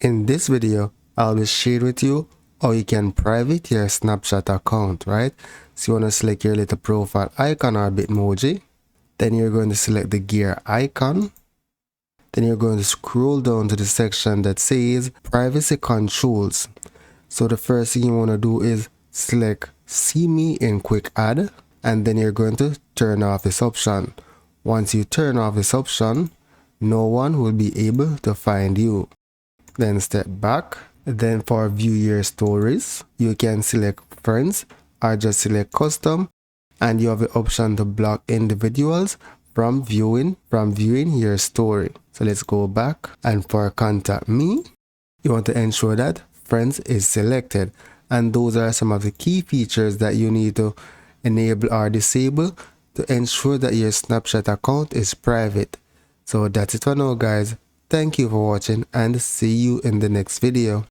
In this video, I'll be sharing with you how you can private your Snapchat account, right? So you want to select your little profile icon or Bitmoji. Then you're going to select the gear icon. Then you're going to scroll down to the section that says privacy controls. So the first thing you want to do is select see me in quick add, and then you're going to turn off this option. Once you turn off this option, no one will be able to find you. Then step back. Then for view your stories, you can select friends or just select custom, and you have the option to block individuals from viewing your story. So let's go back, and for contact me, you want to ensure that friends is selected, and those are some of the key features that you need to enable or disable to ensure that your Snapchat account is private. So that's it for now, guys. Thank you for watching, and see you in the next video.